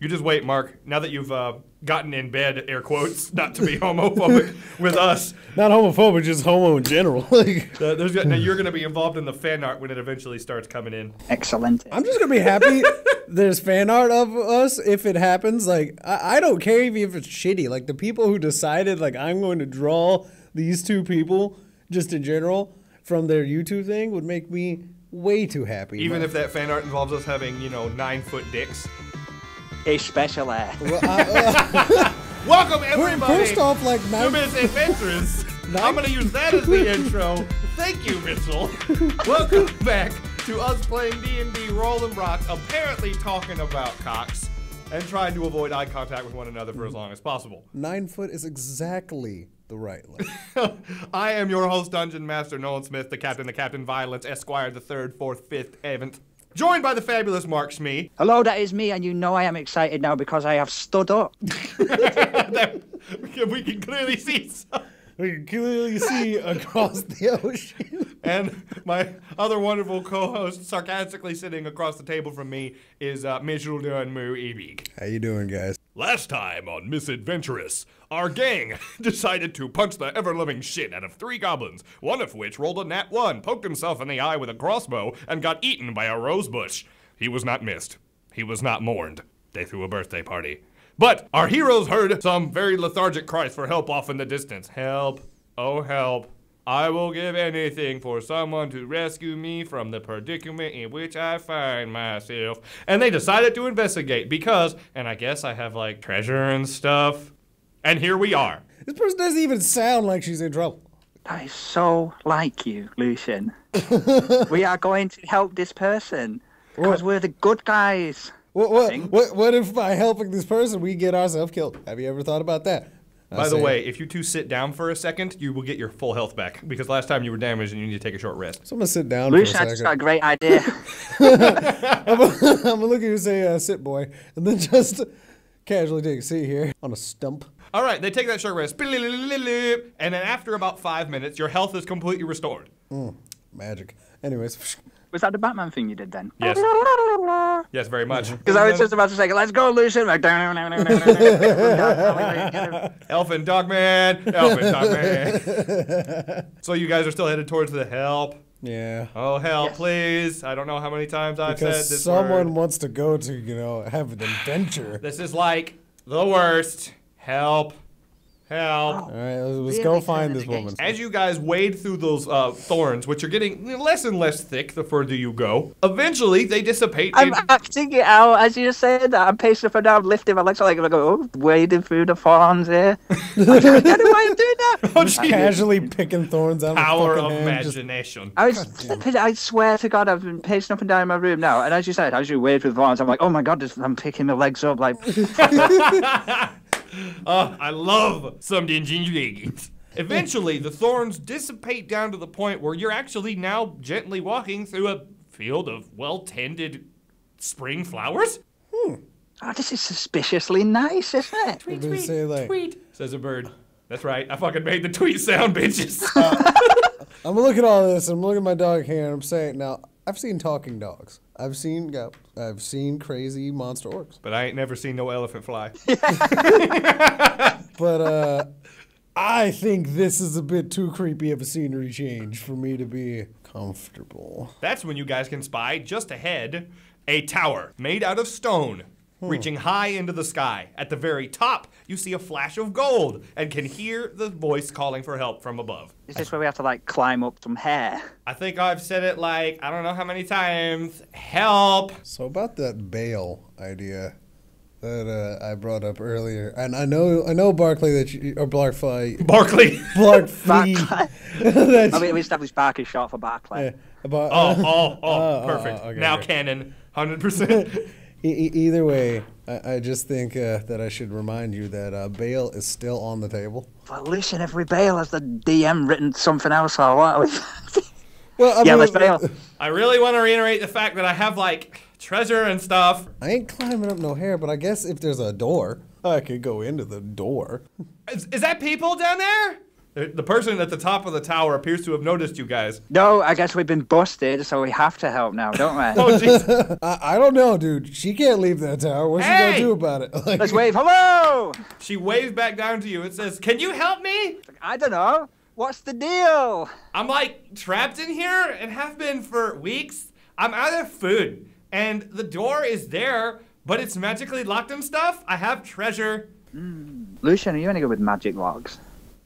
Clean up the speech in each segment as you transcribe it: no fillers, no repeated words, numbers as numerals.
You just wait, Mark. Now that you've gotten in bed, air quotes, not to be homophobic with us. Not homophobic, just homo in general. Now you're going to be involved in the fan art when it eventually starts coming in. Excellent. I'm just going to be happy there's fan art of us if it happens. Like, I don't care if it's shitty. Like, the people who decided, like, I'm going to draw these two people, just in general, from their YouTube thing would make me way too happy. Even if that fan art involves us having, 9-foot dicks. Especially. Welcome, everybody, first off, like, to Misadventurous. I'm going to use that as the intro. Thank you, Mitchell. Welcome back to us playing D&D Roll 'em Rocks, apparently talking about cocks, and trying to avoid eye contact with one another for as long as possible. 9 foot is exactly the right length. I am your host, Dungeon Master Nolan Smith, the Captain Violence, Esquire, the 3rd, 4th, 5th, 7th. Joined by the fabulous Mark Smee. Hello, that is me, and you know I am excited now because I have stood up. We can clearly see some. We can clearly see across the ocean. And my other wonderful co-host, sarcastically sitting across the table from me, is Mitchell Dunmu Ebig. How you doing, guys? Last time on Misadventurous, our gang decided to punch the ever-living shit out of 3 goblins, one of which rolled a nat 1, poked himself in the eye with a crossbow, and got eaten by a rose bush. He was not missed. He was not mourned. They threw a birthday party. But our heroes heard some very lethargic cries for help off in the distance. Help. Oh, help. I will give anything for someone to rescue me from the predicament in which I find myself. And they decided to investigate because, and I guess I have like treasure and stuff. And here we are. This person doesn't even sound like she's in trouble. That is so like you, Lucian. We are going to help this person because we're the good guys. What if by helping this person we get ourselves killed? Have you ever thought about that? By the way, if you two sit down for a second, you will get your full health back. Because last time you were damaged and you need to take a short rest. So I'm going to sit down Lucian, for a I second. just got a great idea. I'm going to look at you and say, sit, boy. And then just casually take a seat here on a stump. All right, they take that short rest. And then after about 5 minutes, your health is completely restored. Magic. Anyways. Was that the Batman thing you did then? Yes. Yes, very much. Because I was just about to say, let's go, Lucian. Like, Elfin Dogman. Elfin Dogman. So you guys are still headed towards the help? Yeah. Oh, help, Yes. Please. I don't know how many times I've said Because this someone word. wants to go to, have an adventure. This is like the worst. Help. Help. All right, let's Really go find this turning woman. As you guys wade through those thorns, which are getting less and less thick the further you go, eventually they dissipate. I'm acting it out as you said that. I'm pacing up and down, lifting my legs, like, wading through the thorns here. I don't know why I'm doing that. Oh, geez. Casually picking thorns out Power of of fucking hand. imagination. I swear to God, I've been pacing up and down in my room now. And as you said, as you wade through the thorns, I'm like, oh my God, I'm picking my legs up like. I love some Dingy. Eventually, the thorns dissipate down to the point where you're actually now gently walking through a field of well-tended spring flowers. Oh, this is suspiciously nice, isn't it? Tweet, They tweet, say, like- tweet, says a bird. That's right, I fucking made the tweet sound, bitches. I'm gonna look at all this. I'm looking at my dog here, and I'm saying, now, I've seen talking dogs. I've seen crazy monster orcs. But I ain't never seen no elephant fly. But I think this is a bit too creepy of a scenery change for me to be comfortable. That's when you guys can spy, just ahead, a tower made out of stone, reaching high into the sky. At the very top, you see a flash of gold and can hear the voice calling for help from above. Is this where we have to like climb up some hair? I think I've said it like, I don't know how many times. Help! So about that bail idea that I brought up earlier, and I know Barkley that you, or Barkley. Barkley. Barkley. I mean, we established Bark is short for Barclay. Perfect. Okay, now okay. canon, 100%. Either way, I just think that I should remind you that bail is still on the table. But listen, if we bail, has the DM written something else or what? Well, Yeah, let's bail. I really want to reiterate the fact that I have, like, treasure and stuff. I ain't climbing up no hair, but I guess if there's a door, I could go into the door. Is that people down there? The person at the top of the tower appears to have noticed you guys. No, I guess we've been busted, so we have to help now, don't we? Oh, jeez. I don't know, dude. She can't leave that tower. What's she gonna do about it? Like, Let's wave hello! She waves back down to you and says, "Can you help me? I don't know. What's the deal? I'm like trapped in here and have been for weeks. I'm out of food and the door is there, but it's magically locked and stuff. I have treasure." Lucian, are you any good with magic locks?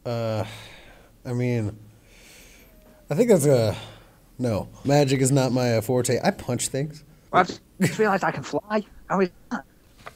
I mean, I think that's no. Magic is not my forte. I punch things. Well, I just realised I can fly. How is that?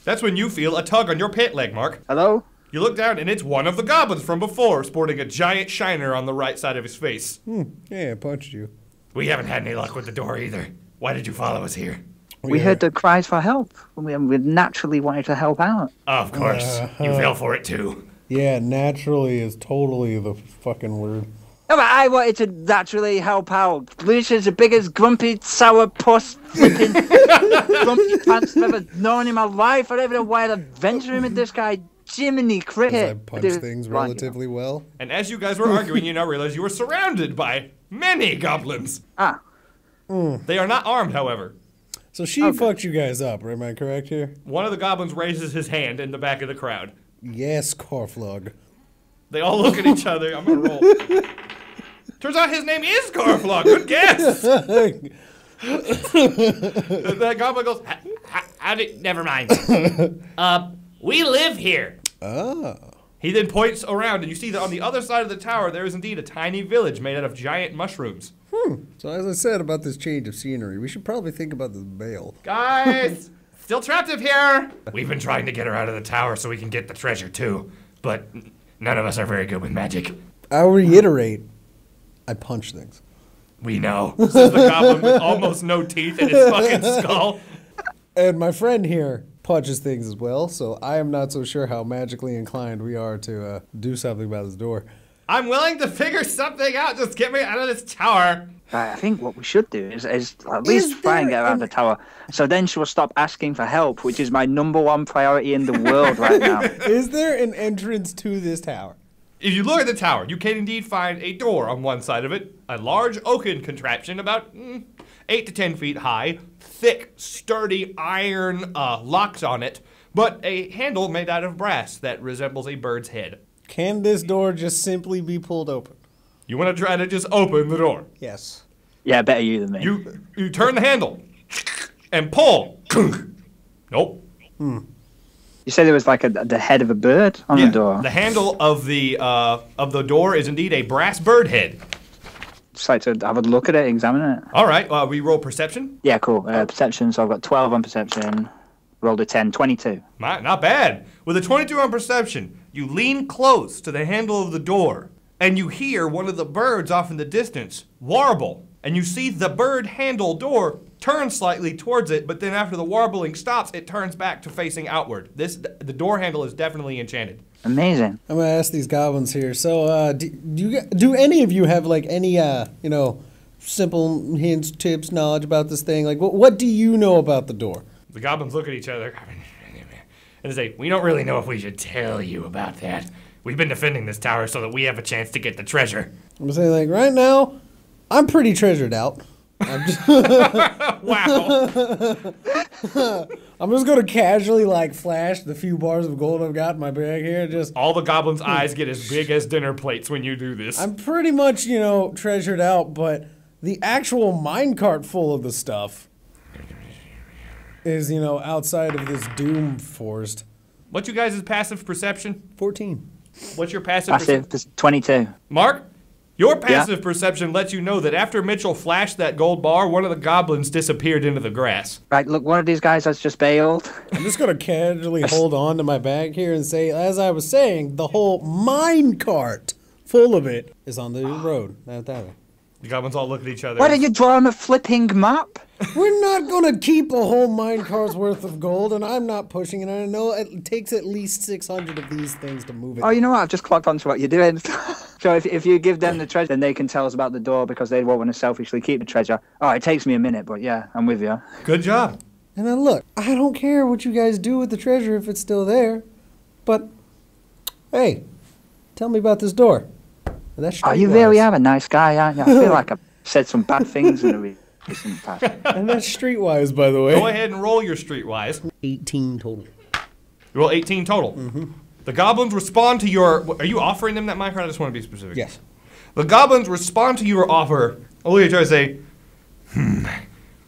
That's when you feel a tug on your pant leg, Mark. Hello? You look down and it's one of the goblins from before, sporting a giant shiner on the right side of his face. Yeah, I punched you. We haven't had any luck with the door either. Why did you follow us here? We heard the cries for help. We naturally wanted to help out. Of course. You fell for it too. Yeah, naturally is totally the fucking word. No, but I wanted to naturally help out. Lucian's the biggest grumpy, sour puss, flipping, grumpy pants I've ever known in my life. I don't even know why I'd venture him with this guy. Jiminy Cricket. I punch things relatively well. And as you guys were arguing, you now realize you were surrounded by many goblins. Ah. They are not armed, however. So she fucked you guys up, am I correct here? One of the goblins raises his hand in the back of the crowd. Yes, Corflog. They all look at each other. I'm gonna roll. Turns out his name is Garflog. Good guess. That goblin goes, never mind. We live here. Oh. He then points around, and you see that on the other side of the tower, there is indeed a tiny village made out of giant mushrooms. So as I said about this change of scenery, we should probably think about this bail. Guys, still trapped up here. We've been trying to get her out of the tower so we can get the treasure too, but none of us are very good with magic. I'll reiterate, I punch things. We know, says the goblin with almost no teeth in his fucking skull. And my friend here punches things as well, so I am not so sure how magically inclined we are to do something about this door. I'm willing to figure something out. Just get me out of this tower. I think what we should do is at least try and get her out of the tower. So then she will stop asking for help, which is my #1 priority in the world right now. Is there an entrance to this tower? If you look at the tower, you can indeed find a door on one side of it, a large oaken contraption about 8 to 10 feet high, thick, sturdy iron locks on it, but a handle made out of brass that resembles a bird's head. Can this door just simply be pulled open? You want to try to just open the door? Yes. Yeah, better you than me. You turn the handle and pull. Nope. You said there was like the head of a bird on the door. The handle of the door is indeed a brass bird head. Just like to have a look at it, examine it. All right, we roll perception. Yeah, cool. Perception, so I've got 12 on perception. Rolled a 10, 22. Not bad. With a 22 on perception, you lean close to the handle of the door, and you hear one of the birds off in the distance warble. And you see the bird handle door turn slightly towards it, but then after the warbling stops, it turns back to facing outward. The door handle is definitely enchanted. Amazing. I'm gonna ask these goblins here. So, do any of you have like any simple hints, tips, knowledge about this thing? Like, what do you know about the door? The goblins look at each other and say, "We don't really know if we should tell you about that. We've been defending this tower so that we have a chance to get the treasure." I'm saying, like, right now, I'm pretty treasured out. Wow. I'm just gonna casually like flash the few bars of gold I've got in my bag here. Just all the goblins' eyes get as big as dinner plates when you do this. I'm pretty much, treasured out, but the actual minecart full of the stuff is, outside of this doom forest. What's you guys' passive perception? 14. What's your passive perception? 22. Mark? Your passive perception lets you know that after Mitchell flashed that gold bar, one of the goblins disappeared into the grass. Right, look, one of these guys has just bailed. I'm just going to casually hold on to my bag here and say, as I was saying, the whole mine cart full of it is on the road. Not that way. The goblins all look at each other. Why don't you draw him a flipping map? We're not going to keep a whole mine cart's worth of gold, and I'm not pushing it. I know it takes at least 600 of these things to move it. Oh, you know what? I've just clocked onto what you're doing. So if you give them the treasure, then they can tell us about the door because they won't want to selfishly keep the treasure. Oh, it takes me a minute, but yeah, I'm with you. Good job. And then look, I don't care what you guys do with the treasure if it's still there, but hey, tell me about this door. That's Oh, you really are a nice guy, aren't you? I feel like I've said some bad things in the recent past. And that's streetwise, by the way. Go ahead and roll your streetwise. 18 total. You roll 18 total. The goblins respond to your... Are you offering them that minecart? I just want to be specific. Yes. The goblins respond to your offer. Only try to say,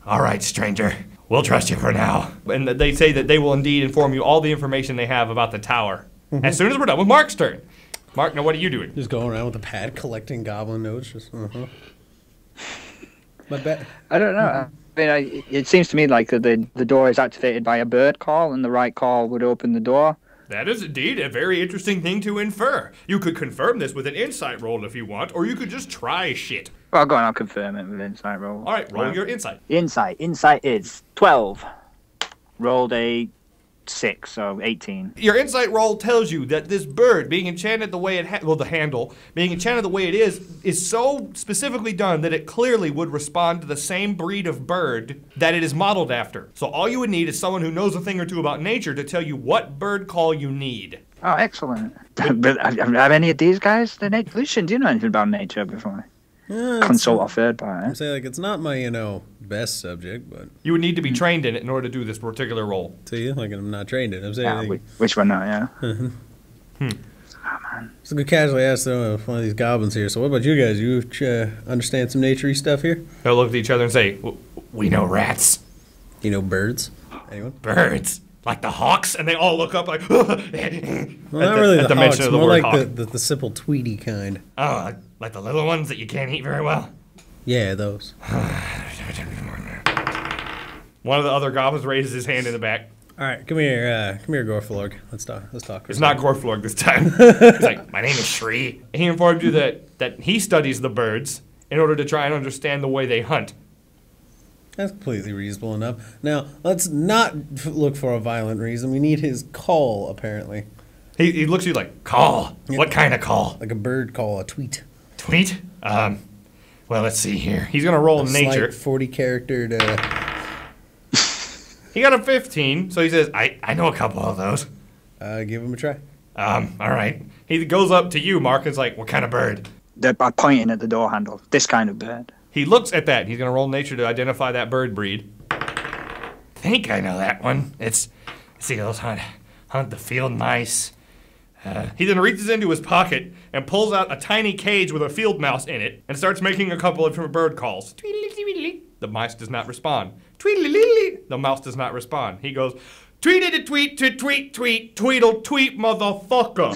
all right, stranger. We'll trust you for now. And they say that they will indeed inform you all the information they have about the tower. As soon as we're done with Mark's turn. Mark, now what are you doing? Just going around with a pad collecting goblin notes. Just, My bet. I don't know. I mean, it seems to me like the door is activated by a bird call, and the right call would open the door. That is indeed a very interesting thing to infer. You could confirm this with an insight roll if you want, or you could just try shit. Well, go on, I'll confirm it with an insight roll. All right, roll your insight. Insight is 12. Rolled a 6, so 18. Your insight roll tells you that this bird, being enchanted the way it the handle, being enchanted the way it is so specifically done that it clearly would respond to the same breed of bird that it is modeled after. So all you would need is someone who knows a thing or two about nature to tell you what bird call you need. Oh, excellent. But have any of these guys, Lucian, do you know anything about nature before? Consult a third party. I'm saying, like, it's not my, best subject, but... You would need to be trained in it in order to do this particular role. To you? Like, I'm not trained in it. I'm saying... Yeah, like, which one not, yeah. Oh, man. So we casually asked one of these goblins here, so what about you guys? You understand some nature-y stuff here? They'll look at each other and say, we know rats. You know birds? Anyone? Birds? Like the hawks? And they all look up like... Well, not really the hawks, more like the simple Tweety kind. Oh, like the little ones that you can't eat very well? Yeah, those. One of the other goblins raises his hand in the back. All right, come here, Gorflorg. Let's talk. It's not Gorflorg this time. He's like, my name is Shri. He informed you that he studies the birds in order to try and understand the way they hunt. That's completely reasonable enough. Now, let's not look for a violent reason. We need his call, apparently. He looks at you like, call? Yeah. What kind of call? Like a bird call, a tweet. Tweet? Well, let's see here. He's going to roll nature. 40-character to... He got a 15, so he says, I know a couple of those. Give him a try. All right. He goes up to you, Mark, and is like, what kind of bird? They're pointing at the door handle. This kind of bird. He looks at that. He's going to roll nature to identify that bird breed. I think I know that one. See, those hunt the field mice. He then reaches into his pocket and pulls out a tiny cage with a field mouse in it and starts making a couple of different bird calls. The mice does not respond. The mouse does not respond. He goes, tweet-a-tweet to tweet, tweedle tweet, motherfucker.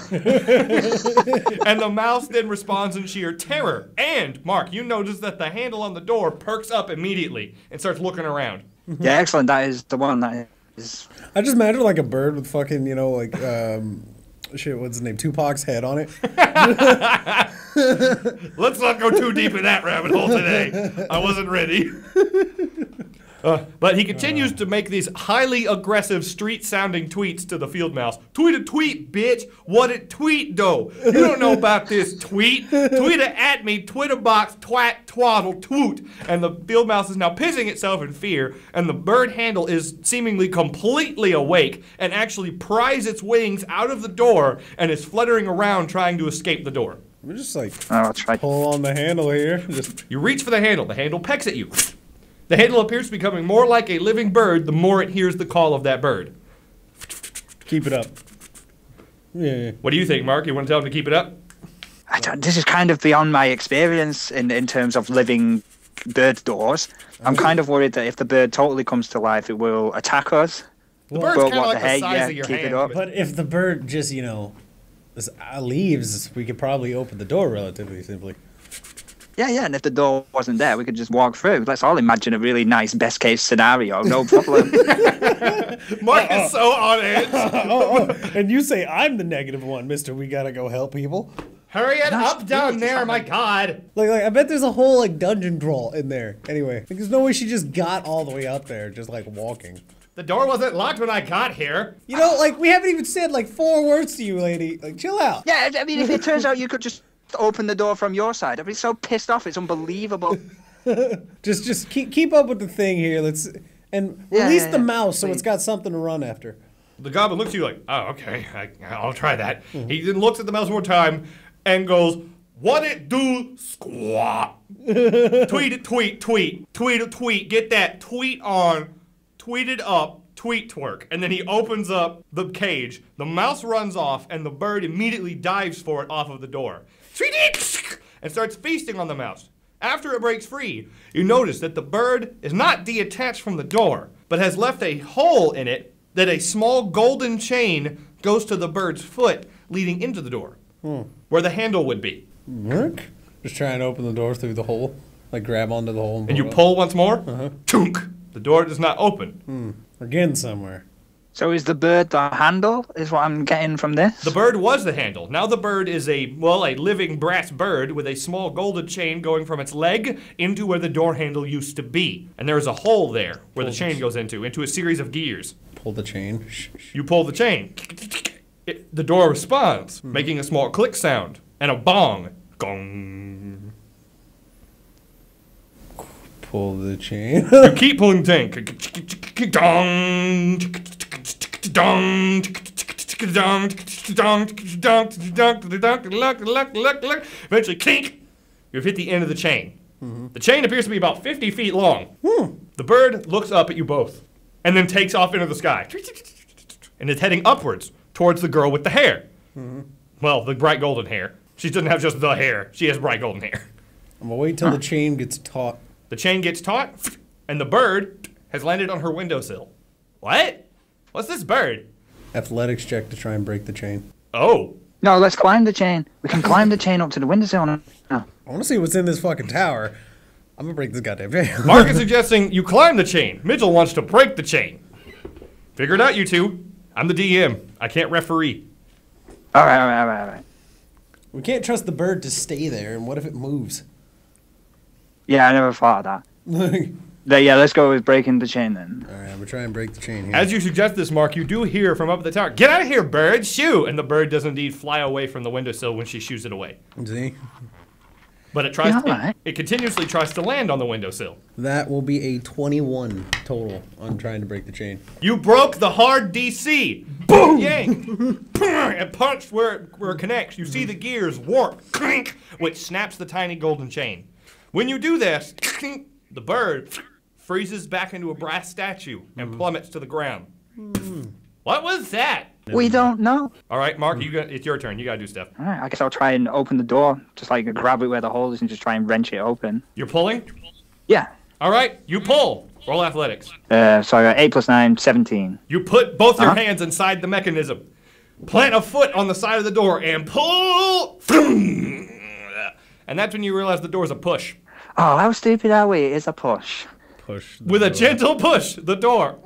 And the mouse then responds in sheer terror. And, Mark, you notice that the handle on the door perks up immediately and starts looking around. Yeah, excellent. That is the one that is... I just imagine like a bird with fucking, shit, what's his name? Tupac's head on it. Let's not go too deep in that rabbit hole today. I wasn't ready. But he continues to make these highly aggressive street-sounding tweets to the field mouse. Tweet a tweet, bitch. What it tweet, though? You don't know about this tweet. Tweet it at me, Twitter box, twat, twaddle, twoot. And the field mouse is now pissing itself in fear, and the bird handle is seemingly completely awake and actually pries its wings out of the door and is fluttering around trying to escape the door. We're just like, pull on the handle here. You reach for the handle pecks at you. The handle appears to be becoming more like a living bird the more it hears the call of that bird. Keep it up. Yeah. What do you think, Mark? You want to tell him to keep it up? This is kind of beyond my experience in terms of living bird doors. I'm kind of worried that if the bird totally comes to life, it will attack us. The bird's kind of like the size of your hand. It up. But if the bird just, leaves, we could probably open the door relatively simply. Yeah, and if the door wasn't there, we could just walk through. Let's all imagine a really nice best-case scenario, no problem. Mark is so on edge. And you say I'm the negative one, mister. We gotta go help people. Hurry it up down there, my God. Like, I bet there's a whole, dungeon crawl in there. Anyway, there's no way she just got all the way up there, just, walking. The door wasn't locked when I got here. We haven't even said, 4 words to you, lady. Chill out. Yeah, I mean, if it turns out you could just open the door from your side, I'd be so pissed off. It's unbelievable. just keep up with the thing here. And release the mouse so it's got something to run after. The goblin looks at you like, oh, okay, I'll try that. He then looks at the mouse one more time and goes, What it do, squat? Tweet it, tweet, tweet. Tweet it, tweet. Get that tweet on. Tweet it up. Tweet twerk. And then he opens up the cage. The mouse runs off, and the bird immediately dives for it off of the door. Tweet it! And starts feasting on the mouse. After it breaks free, you notice that the bird is not detached from the door, but has left a hole in it that a small golden chain goes to the bird's foot leading into the door, where the handle would be. Work? Just try and open the door through the hole, like grab onto the hole. And you pull once more, chunk. The door does not open. We're getting somewhere. So is the bird the handle, is what I'm getting from this? The bird was the handle. Now the bird is a living brass bird with a small golden chain going from its leg into where the door handle used to be. And there is a hole there where the chain goes into a series of gears. Pull the chain. You pull the chain. The door responds, making a small click sound. And a bong. Gong. Pull the chain. You keep pulling the chain. Dong. Dong. Eventually, kink. You've hit the end of the chain. The chain appears to be about 50 feet long. The bird looks up at you both and then takes off into the sky. And is heading upwards towards the girl with the hair. Well, the bright golden hair. She doesn't have just the hair. She has bright golden hair. I'm gonna wait till the chain gets taut. The chain gets taut, and the bird has landed on her windowsill. What? What's this bird? Athletics check to try and break the chain. Oh. No, let's climb the chain. We can climb the chain up to the windowsill now. I want to see what's in this fucking tower. I'm gonna break this goddamn chain. Mark is suggesting you climb the chain. Mitchell wants to break the chain. Figure it out, you two. I'm the DM. I can't referee. All right. We can't trust the bird to stay there, and what if it moves? Yeah, I never thought of that. Yeah, let's go with breaking the chain then. Alright, I'm gonna try and break the chain here. As you suggest this, Mark, you do hear from up at the tower, "Get out of here, bird! Shoo!" And the bird does indeed fly away from the windowsill when she shoos it away. See? But it tries. Yeah, It continuously tries to land on the windowsill. That will be a 21 total on trying to break the chain. You broke the hard DC. Boom! Yank! And punched where it connects. You see the gears warp, clink, which snaps the tiny golden chain. When you do this, the bird freezes back into a brass statue and plummets to the ground. What was that? We don't know. All right, Mark, it's your turn. You gotta do stuff. All right, I guess I'll try and open the door. Just like grab it where the hole is and just try and wrench it open. You're pulling? Yeah. All right, you pull. Roll athletics. So I got 8 + 9, 17. You put both your hands inside the mechanism. Plant a foot on the side of the door and pull. And that's when you realize the door's a push. Oh, how stupid are we? It is a push. Push. With a gentle push, the door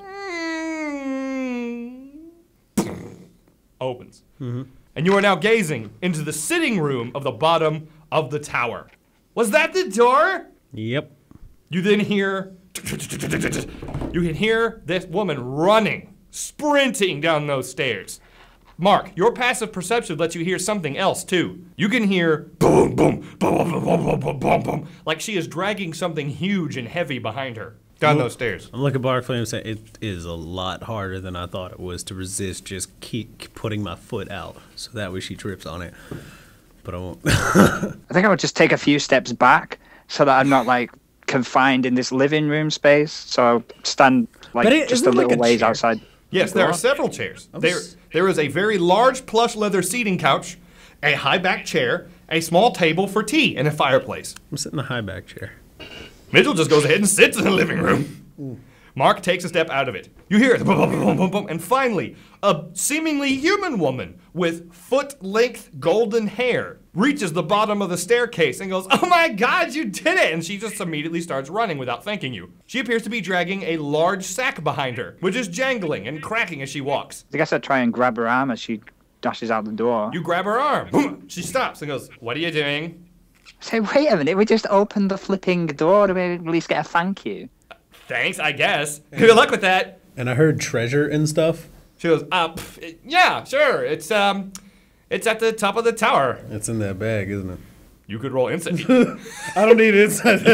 opens. And you are now gazing into the sitting room of the bottom of the tower. Was that the door? Yep. You then hear, you can hear this woman running, sprinting down those stairs. Mark, your passive perception lets you hear something else too. You can hear boom, boom, boom, boom, boom, boom, boom, boom, like she is dragging something huge and heavy behind her down those stairs. I'm looking at Barclay and saying it is a lot harder than I thought it was to resist. Just keep putting my foot out so that way she trips on it. But I won't. I think I would just take a few steps back so that I'm not like confined in this living room space. So I'll stand like just a little ways outside. Yes, there are several chairs. There is a very large plush leather seating couch, a high back chair, a small table for tea, and a fireplace. I'm sitting in the high back chair. Mitchell just goes ahead and sits in the living room. Mark takes a step out of it. You hear it, boom, boom, boom, boom, boom, and finally, a seemingly human woman with foot-length golden hair reaches the bottom of the staircase and goes, "Oh my God, you did it!" And she just immediately starts running without thanking you. She appears to be dragging a large sack behind her, which is jangling and cracking as she walks. I guess I'd try and grab her arm as she dashes out the door. You grab her arm. Boom. She stops and goes, "What are you doing?" Say, wait a minute, we just opened the flipping door to at least get a thank you. Thanks, I guess. Good luck with that. And I heard treasure and stuff. She goes, yeah, sure. It's at the top of the tower. It's in that bag, isn't it? You could roll insight. I don't need insight.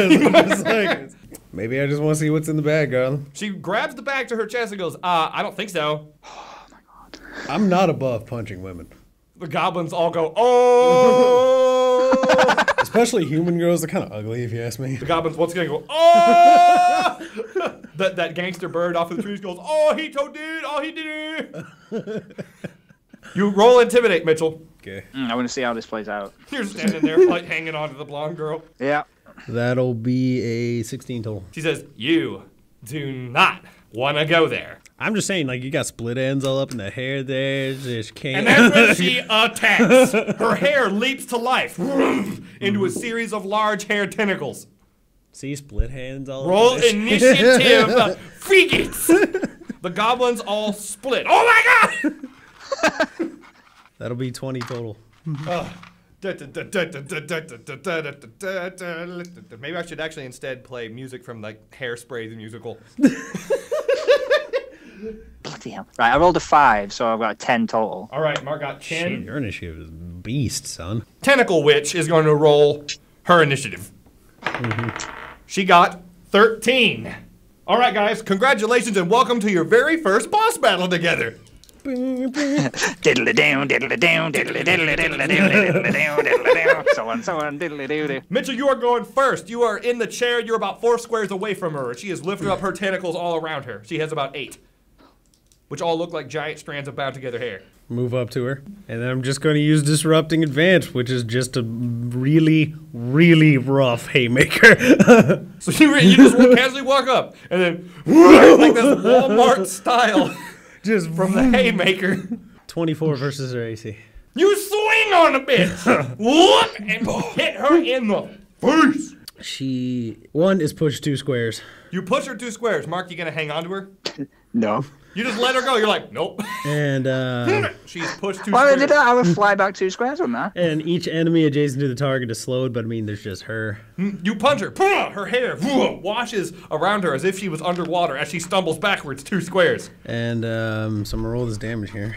Maybe I just want to see what's in the bag, girl. She grabs the bag to her chest and goes, I don't think so. Oh my God. I'm not above punching women. The goblins all go, oh! Especially human girls, they're kind of ugly if you ask me. The goblins once again go, oh! that gangster bird off of the trees goes, oh, he told it, oh, he did it. You roll intimidate, Mitchell. Okay. I want to see how this plays out. You're standing there like hanging on to the blonde girl. Yeah. That'll be a 16 total. She says, you do not want to go there. I'm just saying, like, you got split ends all up in the hair there. Just can't. And that's when she attacks. Her hair leaps to life into a series of large hair tentacles. See, split hands all Roll over this. initiative. Freakies. The goblins all split. Oh my god! That'll be 20 total. Maybe I should actually instead play music from like Hairspray the musical. Bloody hell. Right, I rolled a 5, so I've got a 10 total. All right, Mark got 10. Shit, your initiative is beast, son. Tentacle Witch is going to roll her initiative. She got 13. All right, guys, congratulations and welcome to your very first boss battle together. Diddly down, diddly down, diddly diddly diddly diddly down, diddly down, so on, diddly doo. Mitchell, you are going first. You are in the chair. You're about 4 squares away from her. She has lifted up her tentacles all around her. She has about 8, which all look like giant strands of bound together hair. Move up to her. And then I'm just going to use Disrupting Advance, which is just a really, really rough haymaker. So you just casually walk up, and then like this Walmart style. Just From the haymaker. 24 versus her AC. You swing on the bitch. Whoop, and hit her in the face. She, one is pushed 2 squares. You push her 2 squares. Mark, you gonna hang on to her? No. You just let her go. You're like, nope. And She's pushed 2 Why squares. did that? I would fly back 2 squares on that. and each enemy adjacent to the target is slowed, but I mean, there's just her. You punch her. Her hair washes around her as if she was underwater as she stumbles backwards 2 squares. And so I'm gonna roll this damage here.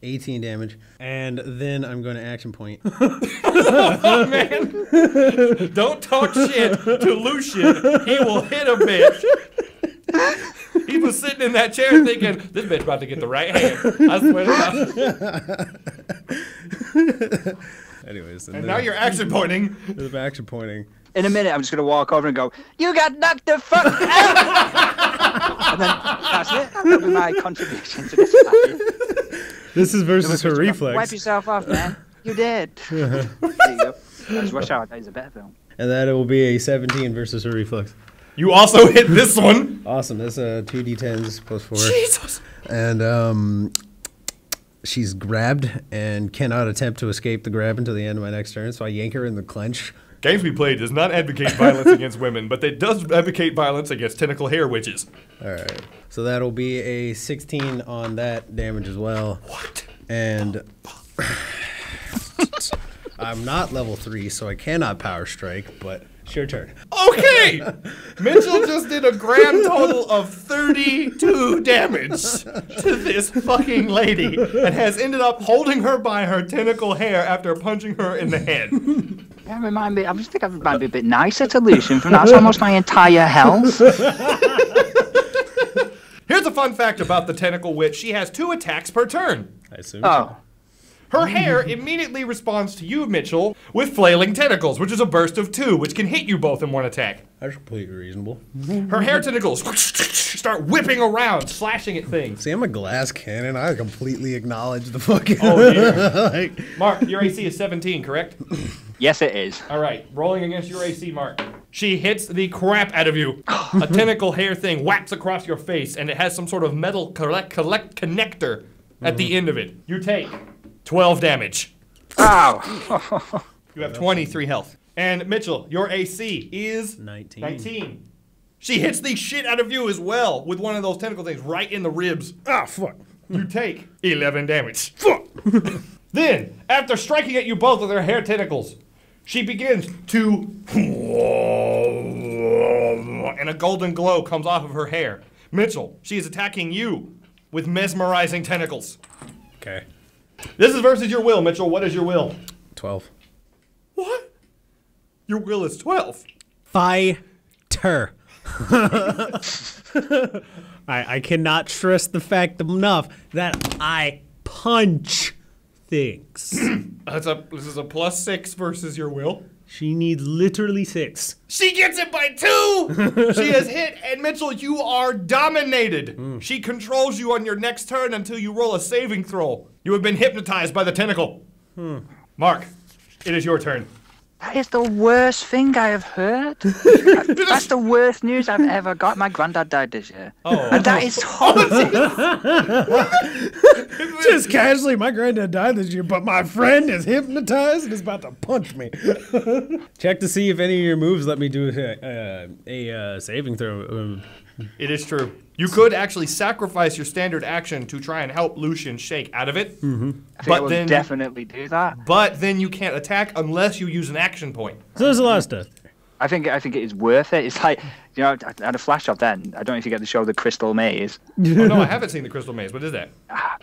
18 damage. And then I'm going to action point. Oh, man. Don't talk shit to Lucian. He will hit a bitch. He was sitting in that chair thinking, this bitch about to get the right hand. I swear to God. Anyways. And now you're action pointing. There's action pointing. In a minute, I'm just going to walk over and go, you got knocked the fuck out! And then that's it. That'll be my contribution to this party. This is versus her reflex. Wipe yourself off, man. You did. There you go. That's Rush Hour. That is a better film. And that it will be a 17 versus her reflex. You also hit this one. Awesome. That's a 2d10s plus 4. Jesus. And she's grabbed and cannot attempt to escape the grab until the end of my next turn. So I yank her in the clench. Games We Play does not advocate violence against women, but it does advocate violence against tentacle hair witches. All right. So that'll be a 16 on that damage as well. What? And I'm not level 3, so I cannot power strike, but it's your turn. Okay! Mitchell just did a grand total of 32 damage to this fucking lady and has ended up holding her by her tentacle hair after punching her in the head. Yeah, I just think I might be a bit nicer to Lucian from that's almost my entire health. Here's a fun fact about the tentacle witch. She has 2 attacks per turn. I assume. Oh. Her hair immediately responds to you, Mitchell, with flailing tentacles, which is a burst of 2, which can hit you both in one attack. That's completely reasonable. Her hair tentacles start whipping around, slashing at things. See, I'm a glass cannon. I completely acknowledge the fucking... Oh, yeah. Mark, your AC is 17, correct? Yes, it is. All right, rolling against your AC, Mark. She hits the crap out of you. A tentacle hair thing whaps across your face, and it has some sort of metal connector at the end of it. You take 12 damage. Ow. You have 23 health. And Mitchell, your AC is 19. She hits the shit out of you as well with one of those tentacle things right in the ribs. Ah, fuck. You take 11 damage. Fuck. Then, after striking at you both with her hair tentacles, she begins to... and a golden glow comes off of her hair. Mitchell, she is attacking you with mesmerizing tentacles. Okay. This is versus your will, Mitchell. What is your will? 12. What? Your will is 12. Fighter. I cannot stress the fact enough that I punch things. This is a +6 versus your will. She needs literally 6. She gets it by 2! She has hit, and Mitchell, you are dominated. She controls you on your next turn until you roll a saving throw. You have been hypnotized by the tentacle. Mark, it is your turn. That is the worst thing I have heard. That's the worst news I've ever got. My granddad died this year. And that is horrible. Just casually, my granddad died this year, but my friend is hypnotized and is about to punch me. Check to see if any of your moves let me do a saving throw. It is true. You could actually sacrifice your standard action to try and help Lucian shake out of it. I think I will definitely do that. But then you can't attack unless you use an action point. So there's a lot of stuff. I think it is worth it. It's like, you know, I had a flash of then. I don't know if you get the show The Crystal Maze. Oh, no, I haven't seen The Crystal Maze. What is that?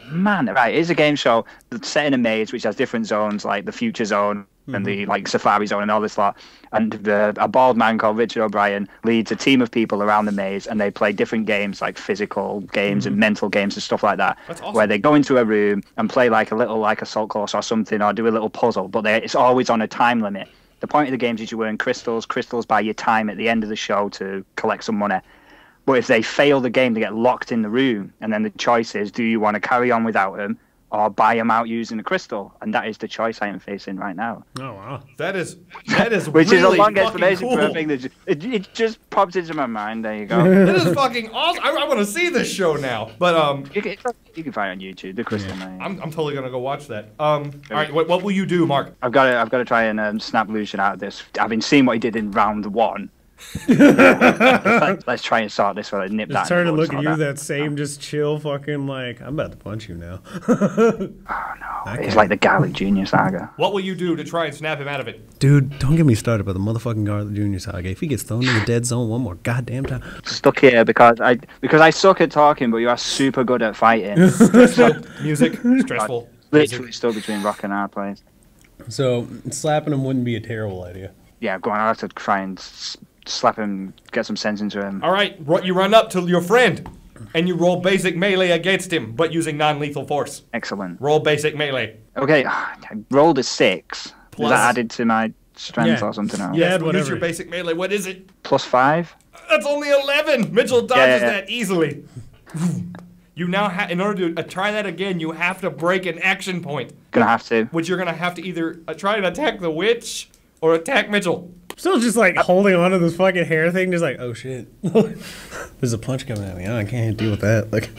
Man, right, it's a game show that's set in a maze which has different zones, like the future zone and the like safari zone and all this lot. And a bald man called Richard O'Brien leads a team of people around the maze, and they play different games, like physical games and mental games and stuff like that. That's awesome. Where they go into a room and play like a little assault course or something, or do a little puzzle, but it's always on a time limit. The point of the games is you earn crystals. Crystals buy you time at the end of the show to collect some money. But if they fail the game, they get locked in the room, and then the choice is, do you want to carry on without them or buy them out using a crystal? And that is the choice I am facing right now. Oh, wow. That is Which really is a long fucking explanation cool. for a thing that it just popped into my mind. There you go. That is fucking awesome. I want to see this show now. But You can find it on YouTube, The Crystal Maze. I'm totally gonna go watch that. All right, what will you do, Mark? I've got to try and snap Lucian out of this. Having seen what he did in round 1. Let's try and sort this one. Nip Just that. turn and look at you, that same just chill fucking like, I'm about to punch you now. Oh no, it's like the Garlic Junior saga. What will you do to try and snap him out of it? Dude, don't get me started about the motherfucking Garlic Jr. saga. If he gets thrown in the dead zone one more goddamn time. Stuck here because I suck at talking, but you are super good at fighting. Stressful music, stressful. Literally stuck between rock and hard place. So, slapping him wouldn't be a terrible idea. Yeah, go on. I'll have to try and slap him, get some sense into him. All right, you run up to your friend, and you roll basic melee against him, but using non-lethal force. Excellent. Roll basic melee. Okay, I rolled a 6. Plus- Is that added to my strength or something else? Yeah. Yes, whatever. use your basic melee. What is it? +5? That's only 11. Mitchell dodges Yeah. that easily. You now in order to try that again, you have to break an action point, Gonna have to. which you're gonna have to either try and attack the witch or attack Mitchell. Still just like holding on to this fucking hair thing, just like, oh shit. There's a punch coming at me. I can't deal with that. Like,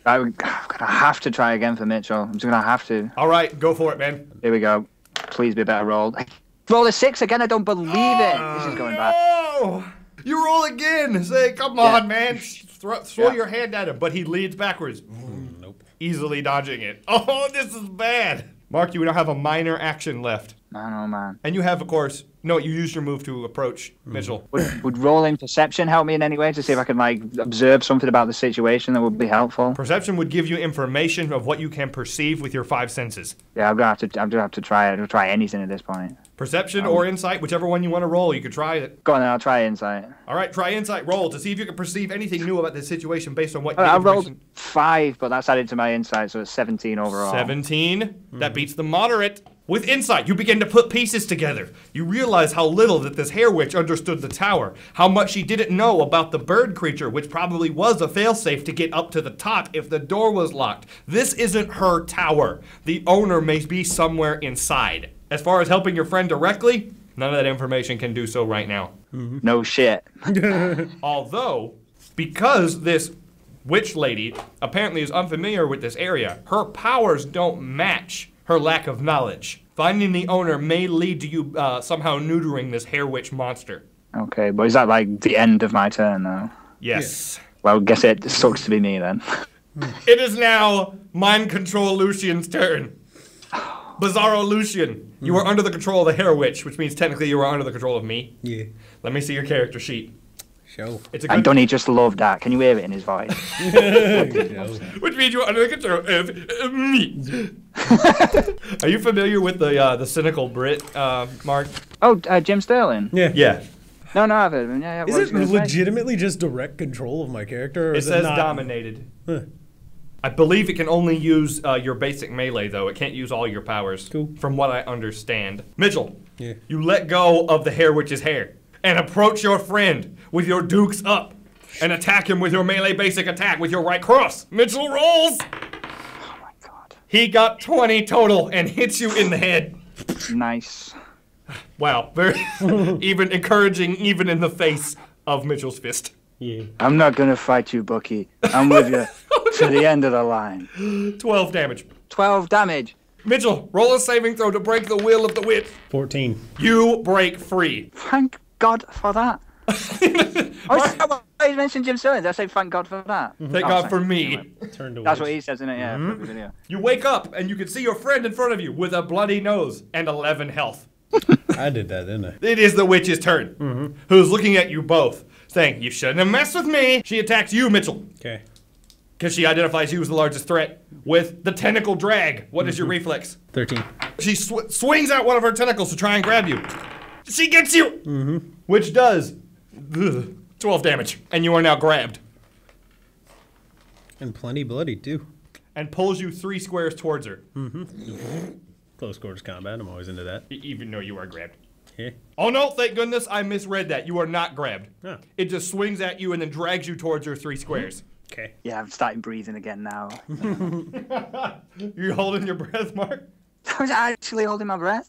I'm gonna have to try again for Mitchell. I'm just gonna have to. All right, go for it, man. Here we go. Please be a better roll. Roll a 6 again. I don't believe it. This is going bad. Oh, you roll again. Say, come on, man. Throw your hand at him, but he leads backwards. nope. Easily dodging it. Oh, this is bad. Mark, you now have a minor action left. Man, oh man. And you have, of course, no, you used your move to approach Mitchell. Would rolling perception help me in any way to see if I can like observe something about the situation that would be helpful? Perception would give you information of what you can perceive with your 5 senses. Yeah, I'm gonna have to try it. I'll try anything at this point. Perception or insight, whichever one you want to roll, you could try it. Go on then, I'll try insight. All right, try insight roll to see if you can perceive anything new about this situation based on what I information. rolled 5, but that's added to my insight, so it's 17 overall. 17. That beats the moderate. With insight, you begin to put pieces together. You realize how little that this hair witch understood the tower, how much she didn't know about the bird creature, which probably was a failsafe to get up to the top if the door was locked. This isn't her tower. The owner may be somewhere inside. As far as helping your friend directly, none of that information can do so right now. No shit. Although, because this witch lady apparently is unfamiliar with this area, her powers don't match her lack of knowledge. Finding the owner may lead to you somehow neutering this hair witch monster. Okay, but is that like the end of my turn though? Yes. Well, guess it sucks to be me then. It is now Mind Control Lucian's turn. Bizarro Lucian, you are under the control of the hair witch, which means technically you are under the control of me. Yeah. Let me see your character sheet. Show. It's a And good, Donnie just loved that. Can you hear it in his voice? which means you are under the control of me. Are you familiar with the cynical Brit, Mark? Oh, Jim Sterling. Yeah. Yeah. No, I've heard of him. Yeah, Is what it was he gonna say? legitimately just direct control of my character? Or It is says not? dominated. Huh. I believe it can only use your basic melee, though. It can't use all your powers. Cool. From what I understand. Mitchell, Yeah. You let go of the Hair Witch's hair and approach your friend with your dukes up and attack him with your melee basic attack with your right cross. Mitchell rolls. Oh my god. He got 20 total and hits you in the head. Nice. Wow, very even encouraging, even in the face of Mitchell's fist. Yeah. I'm not gonna fight you, Bucky. I'm with you to the end of the line. 12 damage. 12 damage. Mitchell, roll a saving throw to break the will of the witch. 14. You break free. Thank God for that. Oh, is that what I mentioned Jim Sterling? Did I say thank God for that? Thank God for me. Turned away. That's what he says, isn't it? Yeah, for the video. You wake up and you can see your friend in front of you with a bloody nose and 11 health. I did that, didn't I? It is the witch's turn, who's looking at you both, saying, "You shouldn't have messed with me." She attacks you, Mitchell, Okay. because she identifies you as the largest threat with the tentacle drag. What is your reflex? 13. She swings out one of her tentacles to try and grab you. She gets you, which does 12 damage, and you are now grabbed, And plenty bloody, too. and pulls you 3 squares towards her, Close quarters combat. I'm always into that. even though you are grabbed. Yeah. Oh no, thank goodness I misread that. You are not grabbed. Oh. It just swings at you and then drags you towards your 3 squares. Okay. Yeah, I'm starting breathing again now. You holding your breath, Mark? I was actually holding my breath.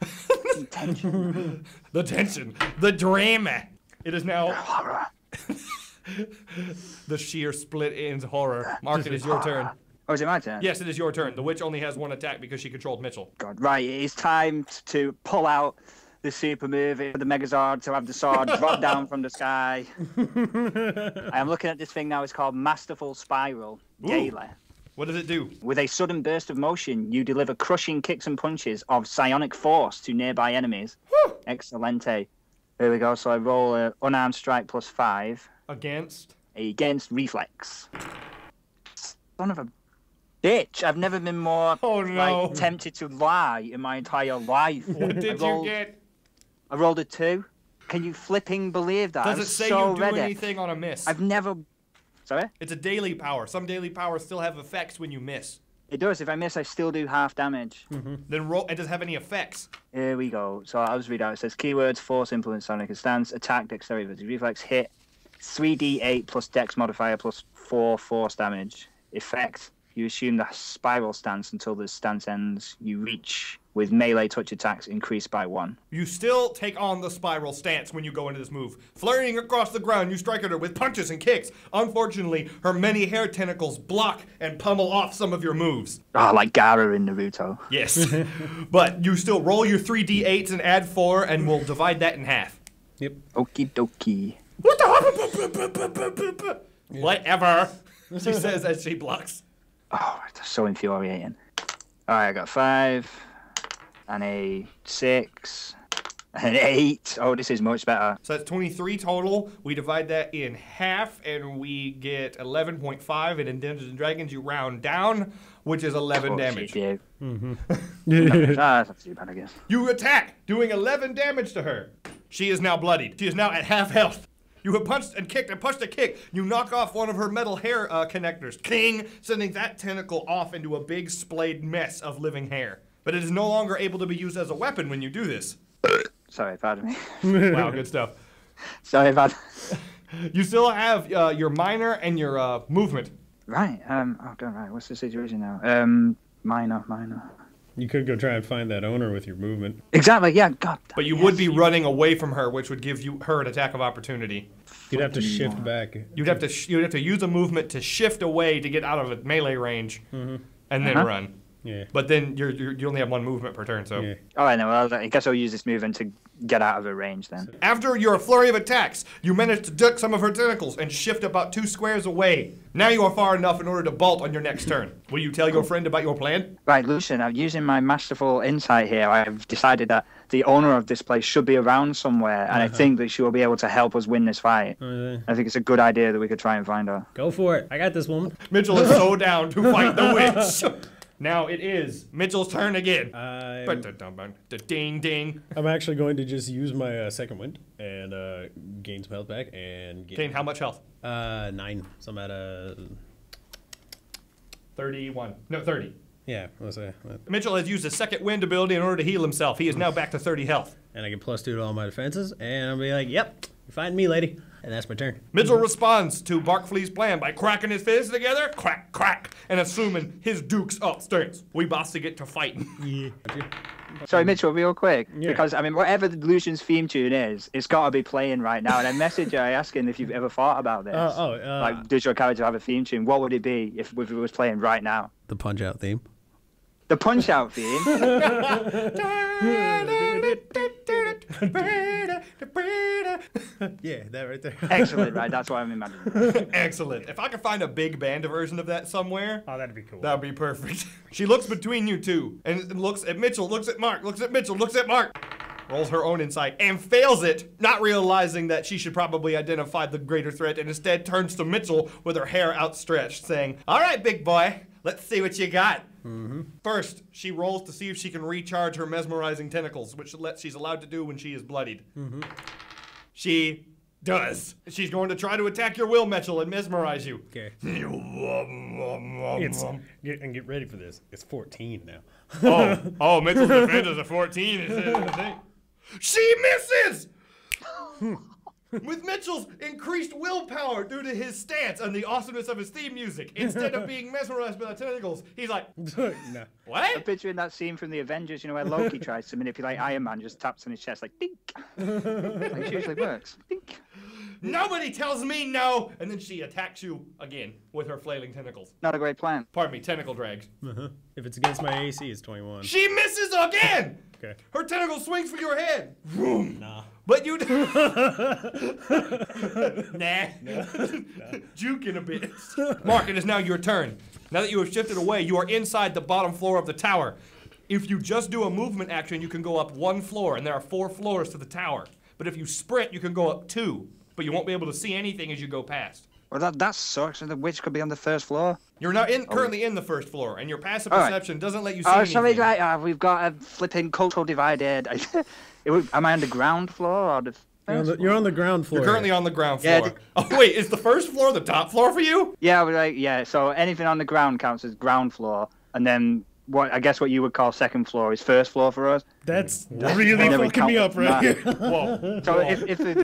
Tension. The tension, the drama. It is now Horror. the sheer split ends horror. Mark, it is your turn. Oh, is it my turn? Yes, it is your turn. The witch only has 1 attack because she controlled Mitchell. God, right, it is time to pull out the super move, the Megazord, to have the sword drop down from the sky. I am looking at this thing now. It's called Masterful Spiral. Gaily. What does it do? With a sudden burst of motion, you deliver crushing kicks and punches of psionic force to nearby enemies. Excelente. Here we go. So I roll an unarmed strike plus 5 Against? against reflex. Son of a bitch! I've never been more no. tempted to lie in my entire life. What did you get? I rolled a 2. Can you flipping believe that? Does I it was say so you do ready. anything on a miss? I've never. Sorry? It's a daily power. Some daily powers still have effects when you miss. It does. If I miss, I still do half damage. Then roll. It doesn't have any effects. Here we go. So I'll just read out. It says keywords: force, influence, sonic, and stance, attack, dexterity, reflex, hit, 3d8 plus dex modifier plus 4 force damage. Effect: you assume the spiral stance until the stance ends. You reach with melee touch attacks increased by 1. You still take on the spiral stance when you go into this move. Flurrying across the ground, you strike at her with punches and kicks. Unfortunately, her many hair tentacles block and pummel off some of your moves. Oh, like Gaara in Naruto. Yes. But you still roll your 3d8s and add 4, and we'll divide that in half. Yep. Okie dokie. What the? Whatever, she says as she blocks. Oh, that's so infuriating. Alright, I got 5, and a 6, and an 8. Oh, this is much better. So that's 23 total. We divide that in half, and we get 11.5. And in Dungeons and Dragons, you round down, which is 11 damage. You. That's not too bad, I guess. You attack, doing 11 damage to her. She is now bloodied. She is now at half health. You have punched and kicked and punched a kick. You knock off one of her metal hair connectors. King, sending that tentacle off into a big splayed mess of living hair. But it is no longer able to be used as a weapon when you do this. Sorry, pardon me. Wow, good stuff. Sorry, pardon. You still have your minor and your movement. Right, oh god, right, what's the situation now? Minor. You could go try and find that owner with your movement. Exactly, yeah, god. But you would be running away from her, which would give her an attack of opportunity. You'd have to shift back. You'd have to use a movement to shift away to get out of a melee range, and then run. Yeah. But then you only have 1 movement per turn, so. Yeah. Alright, then, well, I guess I'll use this movement to get out of her range then. After your flurry of attacks, you manage to duck some of her tentacles and shift about 2 squares away. Now you are far enough in order to bolt on your next turn. Will you tell your friend about your plan? Right, Lucian, I'm using my masterful insight here. I've decided that the owner of this place should be around somewhere, and I think that she will be able to help us win this fight. I think it's a good idea that we could try and find her. Go for it. I got this woman. Mitchell is so down to fight the witch. Now it is Mitchell's turn again. Ding ding. I'm actually going to just use my second wind and gain some health back and Gain how much health? 9. So I'm at 31. No, 30. Yeah, let's say. Mitchell has used his second wind ability in order to heal himself. He is now back to 30 health. And I get +2 to all my defenses, and I'll be like, yep, you find me, lady. And that's my turn. Mitchell responds to Barkflea's plan by cracking his fists together, crack, crack, and assuming his duke's upstairs. We boss to get to fighting. Yeah. Sorry, Mitchell, real quick. Yeah. Because, I mean, whatever the Lucian's theme tune is, it's got to be playing right now. And I messaged her asking if you've ever thought about this. Like, does your character have a theme tune? What would it be if it was playing right now? The Punch-Out theme. The Punch-Out theme? Yeah, that right there. Excellent, right? That's what I'm imagining. Excellent. If I could find a big band version of that somewhere, Oh, that'd be cool. that would be perfect. She looks between you two and looks at Mitchell, looks at Mark, looks at Mitchell, looks at Mark. Rolls her own insight and fails it, not realizing that she should probably identify the greater threat, and instead turns to Mitchell with her hair outstretched, saying, "All right, big boy, let's see what you got." First, she rolls to see if she can recharge her mesmerizing tentacles, which she's allowed to do when she is bloodied. She does. She's going to try to attack your will, Mitchell, and mesmerize you. Okay. Get ready for this. It's 14 now. Oh, Mitchell's defense is a 14. She misses! With Mitchell's increased willpower due to his stance and the awesomeness of his theme music, instead of being mesmerized by the tentacles, he's like, No. I'm what? picturing that scene from the Avengers, you know, where Loki tries to manipulate Iron Man, just taps on his chest like, dink. Like, it usually works. Dink. Nobody tells me no! And then she attacks you again with her flailing tentacles. Not a great plan. Pardon me, tentacle drags. If it's against my AC, it's 21. She misses again! Okay. Her tentacle swings for your head. Vroom. Nah. But you... Nah. Juking a bit. Mark, it is now your turn. Now that you have shifted away, you are inside the bottom floor of the tower. If you just do a movement action, you can go up 1 floor, and there are 4 floors to the tower. But if you sprint, you can go up 2. But you won't be able to see anything as you go past. Well, that sucks. The witch could be on the first floor. You're not currently in the first floor, and your passive All right. perception doesn't let you see Oh, anything. sorry, right. We've got a flipping cultural divide here. Am I on the ground floor or the first You're on the ground floor. You're currently on the ground Yeah, floor. Oh, wait, is the first floor the top floor for you? Yeah, yeah. So anything on the ground counts as ground floor, and then what you would call second floor is first floor for us. That's Never really fucking count me up right that. here. Whoa. So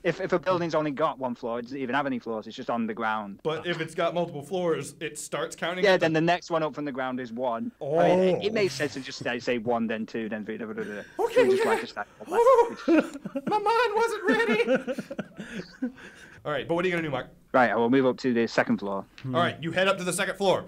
if a building's only got 1 floor, it doesn't even have any floors. It's just on the ground. But if it's got multiple floors, it starts counting. Yeah, at then the next one up from the ground is 1. Oh. I mean, it makes sense to just say 1, then 2, then 3. Okay, Just yeah. like a stack. My mind wasn't ready. All right, but what are you gonna do, Mark? Right, I will move up to the second floor. All right, you head up to the second floor.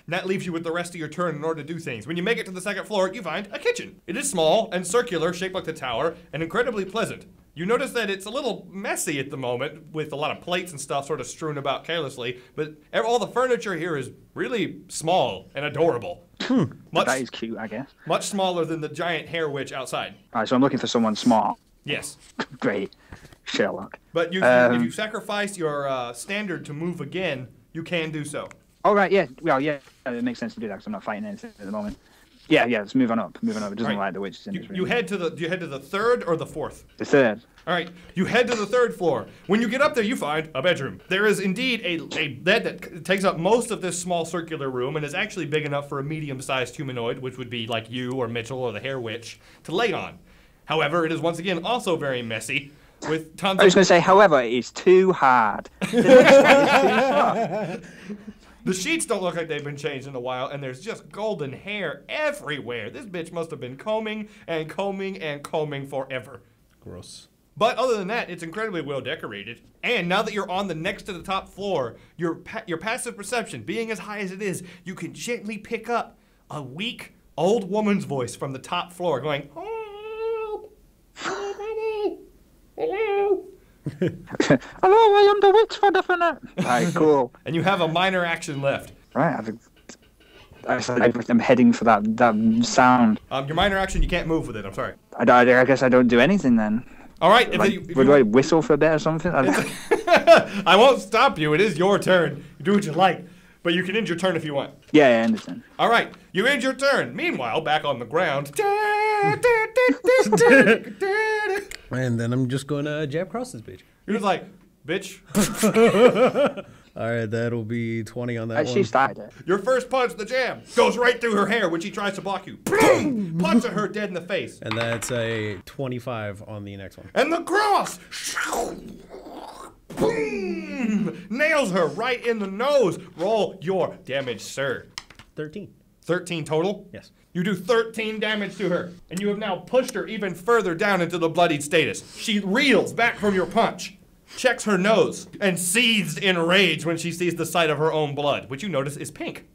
And that leaves you with the rest of your turn in order to do things. When you make it to the second floor, you find a kitchen. It is small and circular, shaped like the tower, and incredibly pleasant. You notice that it's a little messy at the moment, with a lot of plates and stuff sort of strewn about carelessly, but all the furniture here is really small and adorable. That is cute, I guess. Much smaller than the giant hair witch outside. All right, so I'm looking for someone small. Yes. Great. Sherlock. But if you sacrifice your standard to move again, you can do so. Oh, right, yeah. Well, yeah, it makes sense to do that because I'm not fighting anything at the moment. Yeah, let's move on up. It doesn't Right. like the witches in this room. You head to the third or the fourth? The third. All right, you head to the third floor. When you get up there, you find a bedroom. There is indeed a bed that takes up most of this small circular room and is actually big enough for a medium-sized humanoid, which would be like you or Mitchell or the Hair Witch, to lay on. However, it is once again also very messy, with tons I was of... going to say, however, it's too hard. The next one is too soft. The sheets don't look like they've been changed in a while, and there's just golden hair everywhere. This bitch must have been combing and combing and combing forever. Gross. But other than that, it's incredibly well decorated. And now that you're on the next to the top floor, your passive perception, being as high as it is, you can gently pick up a weak old woman's voice from the top floor going, "Help! Hello! Hello!" Hello, I am the witch for definite. Right, cool. And you have a minor action left. Right, I'm heading for that sound. Your minor action, you can't move with it. I'm sorry. I guess I don't do anything then. All right. Do I whistle for a bit or something? I won't stop you. It is your turn. You do what you like. But you can end your turn if you want. Yeah, I understand. All right. You end your turn. Meanwhile, back on the ground. And then I'm just going to jab across this bitch. You're just like, bitch. All right, that'll be 20 on that one. She started it. Your first punch, the jam, goes right through her hair when she tries to block you. Boom! Punch at her dead in the face. And that's a 25 on the next one. And the cross! Boom! Nails her right in the nose. Roll your damage, sir. 13. 13 total? Yes. You do 13 damage to her, and you have now pushed her even further down into the bloodied status. She reels back from your punch, checks her nose, and seethes in rage when she sees the sight of her own blood, which you notice is pink.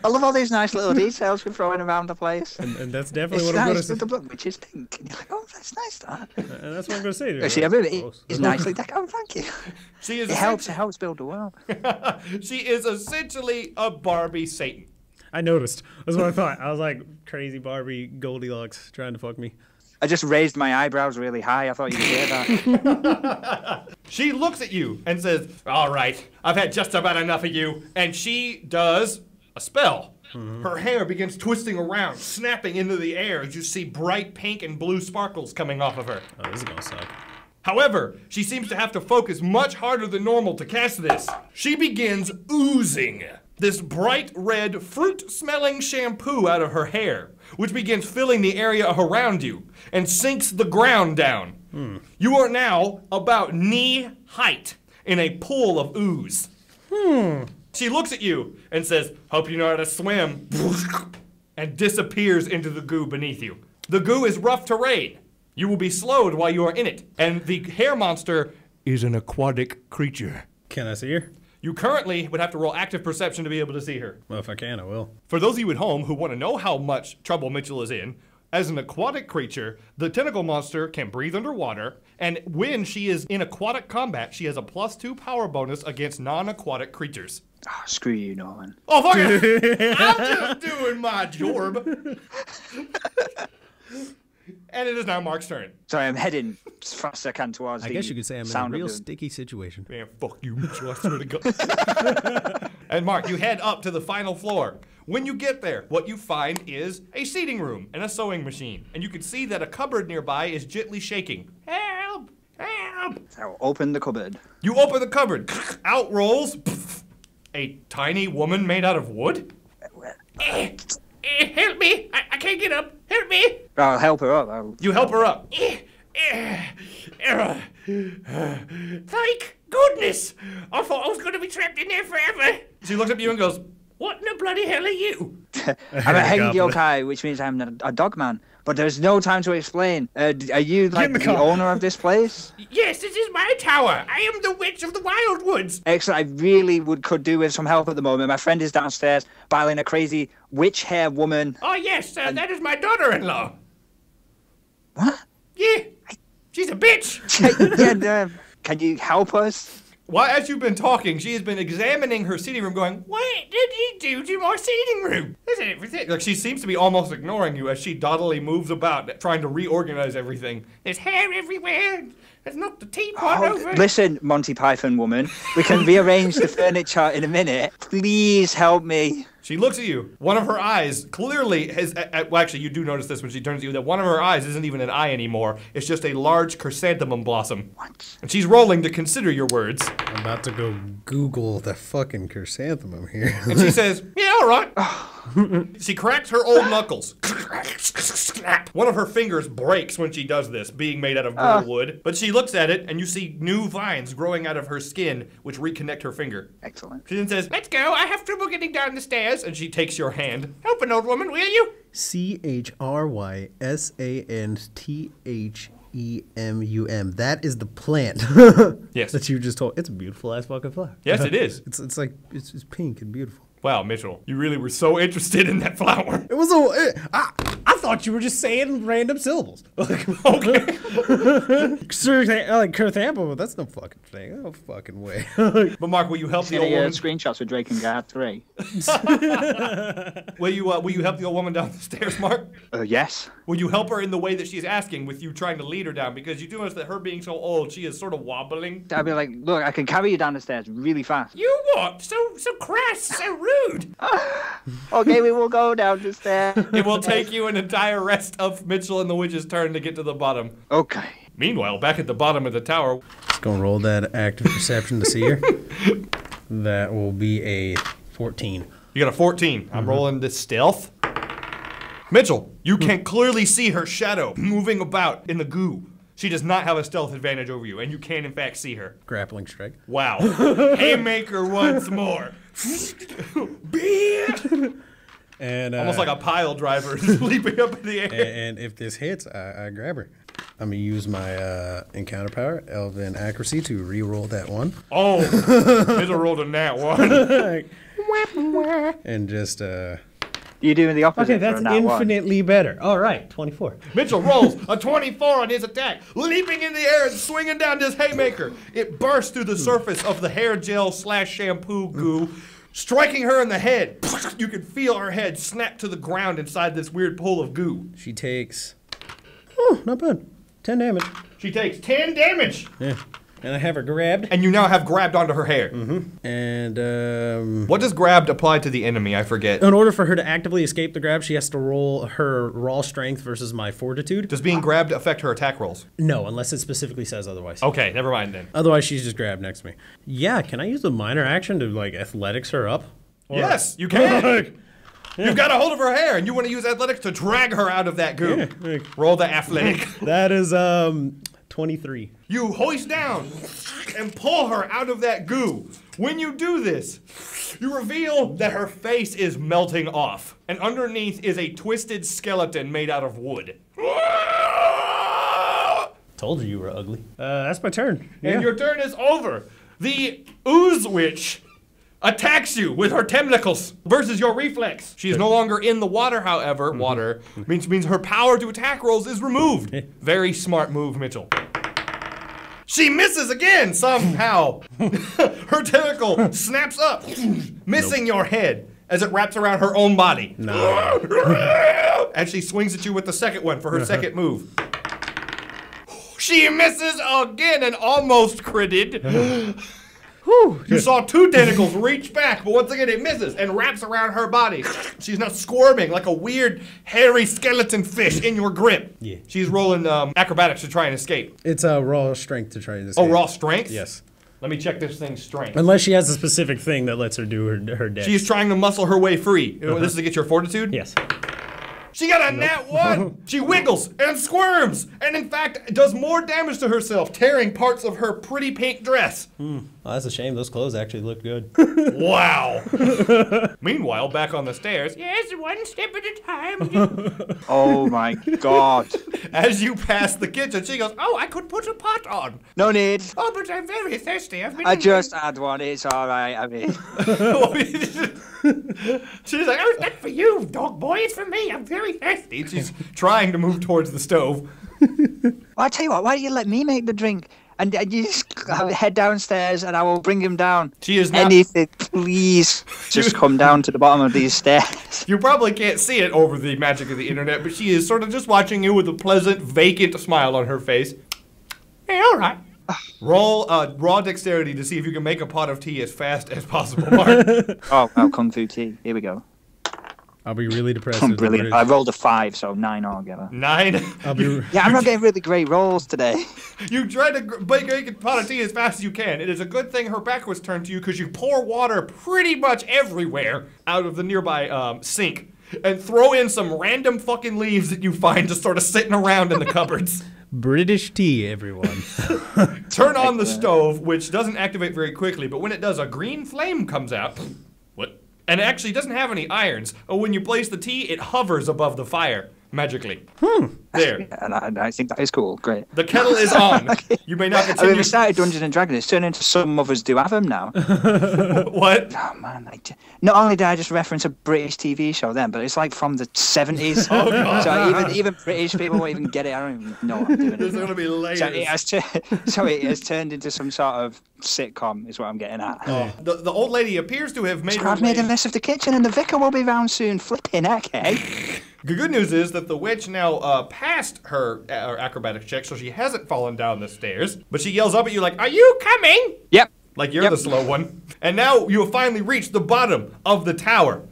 I love all these nice little details we're throwing around the place. And that's definitely It's what I'm going to nice say. with the blood, which is pink. And you're like, oh, that's nice, that. And that's what I'm going to say. Actually, everything is nicely decorated. Oh, thank you. She is It helps build the world. She is essentially a Barbie Satan. I noticed. That's what I thought. I was like, crazy Barbie Goldilocks trying to fuck me. I just raised my eyebrows really high. I thought you could hear that. She looks at you and says, all right, I've had just about enough of you. And she does a spell. Her hair begins twisting around, snapping into the air as you see bright pink and blue sparkles coming off of her. Oh, this is going to suck. However, she seems to have to focus much harder than normal to cast this. She begins oozing this bright red fruit-smelling shampoo out of her hair, which begins filling the area around you and sinks the ground down. You are now about knee height in a pool of ooze. She looks at you and says, hope you know how to swim, and disappears into the goo beneath you. The goo is rough terrain. You will be slowed while you are in it, and the hair monster is an aquatic creature. Can I see her? You currently would have to roll active perception to be able to see her. Well, if I can, I will. For those of you at home who want to know how much trouble Mitchell is in, as an aquatic creature, the tentacle monster can breathe underwater, and when she is in aquatic combat, she has a +2 power bonus against non-aquatic creatures. Oh, screw you, Nolan. Oh, fuck it! I'm just doing my job. And it is now Mark's turn. Sorry, I'm heading as fast as I can towards I guess you could say I'm in a real sticky situation. Man, fuck you, Mitchell, I swear to God. And Mark, you head up to the final floor. When you get there, what you find is a seating room and a sewing machine. And you can see that a cupboard nearby is gently shaking. Help! Help! I'll open the cupboard. You open the cupboard. Out rolls a tiny woman made out of wood. Help me! I can't get up. Help me! I'll help her up. You help her up. Thank goodness! I thought I was going to be trapped in there forever. She looks at you and goes, what in the bloody hell are you? I'm a Hengyokai, which means I'm a dog man. But there's no time to explain. Are you like the owner of this place? Yes, this is my tower. I am the witch of the Wildwoods. Excellent. I really could do with some help at the moment. My friend is downstairs battling a crazy witch hair woman. Oh, yes, that is my daughter-in-law. What? Yeah, she's a bitch. Yeah, can you help us? Well, as you've been talking, she has been examining her seating room going, what did you do to my seating room? Isn't everything? Like, she seems to be almost ignoring you as she doggedly moves about, trying to reorganize everything. There's hair everywhere. There's not the teapot over. Listen, Monty Python woman, we can rearrange the furniture in a minute. Please help me. She looks at you. One of her eyes clearly has, well, actually, you do notice this when she turns to you, that one of her eyes isn't even an eye anymore. It's just a large chrysanthemum blossom. What? And she's rolling to consider your words. I'm about to go Google the fucking chrysanthemum here. And she says, yeah, all right. She cracks her old knuckles. One of her fingers breaks when she does this, being made out of burr wood. But she looks at it, and you see new vines growing out of her skin, which reconnect her finger. Excellent. She then says, let's go. I have trouble getting down the stairs. And she takes your hand. Help an old woman, will you? CHRYSANTHEMUM. That is the plant. Yes. That you just told. It's a beautiful ass fucking flower. Yes, it is. It's like it's pink and beautiful. Wow, Mitchell, you really were so interested in that flower. It was I thought you were just saying random syllables. Okay. Like chrysanthemum, that's no fucking thing. No fucking way. But Mark, will you help the old woman? Screenshots with Drake and Guard 3. Will you help the old woman down the stairs, Mark? Yes. Will you help her in the way that she's asking with you trying to lead her down? Because you do notice that her being so old, she is sort of wobbling. I'll be like, look, I can carry you down the stairs really fast. You what? So crass, so rude. Okay, we will go down the stairs. It will take you an entire rest of Mitchell and the Witch's turn to get to the bottom. Okay. Meanwhile, back at the bottom of the tower. Just gonna roll that active perception to see her. That will be a 14. You got a 14. I'm rolling the stealth. Mitchell, you can clearly see her shadow moving about in the goo. She does not have a stealth advantage over you, and you can, in fact, see her. Grappling strike. Wow. Haymaker once more. And almost like a pile driver leaping up in the air. And if this hits, I grab her. I'm going to use my encounter power, Elven Accuracy, to re-roll that one. Oh, Mitchell rolled a nat 1. And just... You're doing the opposite. Okay, that's infinitely better. All right, 24. Mitchell rolls a 24 on his attack, leaping in the air and swinging down this haymaker. It bursts through the surface of the hair gel / shampoo goo, striking her in the head. You can feel her head snap to the ground inside this weird pool of goo. She takes... Oh, not bad. 10 damage. She takes 10 damage. Yeah. And I have her grabbed. And you now have grabbed onto her hair. And, what does grabbed apply to the enemy? I forget. in order for her to actively escape the grab, she has to roll her raw strength versus my fortitude. Does being grabbed affect her attack rolls? No, unless it specifically says otherwise. Okay, never mind then. Otherwise, she's just grabbed next to me. Yeah, can I use a minor action to, like, athletics her up? Or... Yes, you can. You've got a hold of her hair, and you want to use athletics to drag her out of that goo. Yeah. Roll the athletic. That is, 23. You hoist down and pull her out of that goo. When you do this, you reveal that her face is melting off, and underneath is a twisted skeleton made out of wood. Told you were ugly. That's my turn. And your turn is over. The ooze witch attacks you with her tentacles versus your reflex. She is no longer in the water, however. Water means her power to attack rolls is removed. Very smart move, Mitchell. She misses again somehow. Her tentacle snaps up, missing your head as it wraps around her own body. No. And she swings at you with the second one for her second move. She misses again and almost critted. You saw two tentacles reach back, but once again it misses and wraps around her body. She's now squirming like a weird, hairy skeleton fish in your grip. Yeah. She's rolling acrobatics to try and escape. It's a raw strength to try and escape. Oh, raw strength? Yes. Let me check this thing's strength. Unless she has a specific thing that lets her do her dex. She's trying to muscle her way free. This is to get your fortitude? Yes. She got a nat 1! She wiggles and squirms, and in fact does more damage to herself, tearing parts of her pretty pink dress. Oh, that's a shame. Those clothes actually look good. Wow. Meanwhile, back on the stairs, yes, one step at a time. Oh my god. As you pass the kitchen, she goes, oh, I could put a pot on. No need. Oh, but I'm very thirsty. I just had one. It's alright. I mean. She's like, oh, it's not for you, dog boy. It's for me. I'm very thirsty. She's trying to move towards the stove. I tell you what, why don't you let me make the drink? And you just head downstairs and I will bring him down. She is not... Anything, please. Just come down to the bottom of these stairs. You probably can't see it over the magic of the internet, but she is sort of just watching you with a pleasant, vacant smile on her face. Hey, all right. Roll raw dexterity to see if you can make a pot of tea as fast as possible, Mark. Oh, Kung Fu tea. Here we go. I'll be really depressed. I'm brilliant. I rolled a 5, so 9 altogether. 9? Yeah, I'm not getting really great rolls today. You try to make a pot of tea as fast as you can. It is a good thing her back was turned to you because you pour water pretty much everywhere out of the nearby sink and throw in some random fucking leaves that you find just sort of sitting around in the cupboards. British tea, everyone. Turn on the stove, which doesn't activate very quickly, but when it does, a green flame comes out. What? And it actually doesn't have any irons. When you place the tea, it hovers above the fire, magically. There. And I think that is cool. Great. The kettle is on. You may not continue. I mean, we started Dungeons and Dragons. It's turned into some mothers do have them now. What? Oh, man. Not only did I just reference a British TV show then, but it's like from the 70s. Oh, God. So even British people won't even get it. I don't even know what I'm doing. There's going to be layers. So it has turned into some sort of sitcom, is what I'm getting at. Oh. The old lady appears to have made her I've made a mess of the kitchen, and the vicar will be round soon. Flipping heck, eh? The good news is that the witch now passed her acrobatics check, so she hasn't fallen down the stairs. But she yells up at you like, "Are you coming?" Yep. Like you're the slow one. And now you have finally reached the bottom of the tower.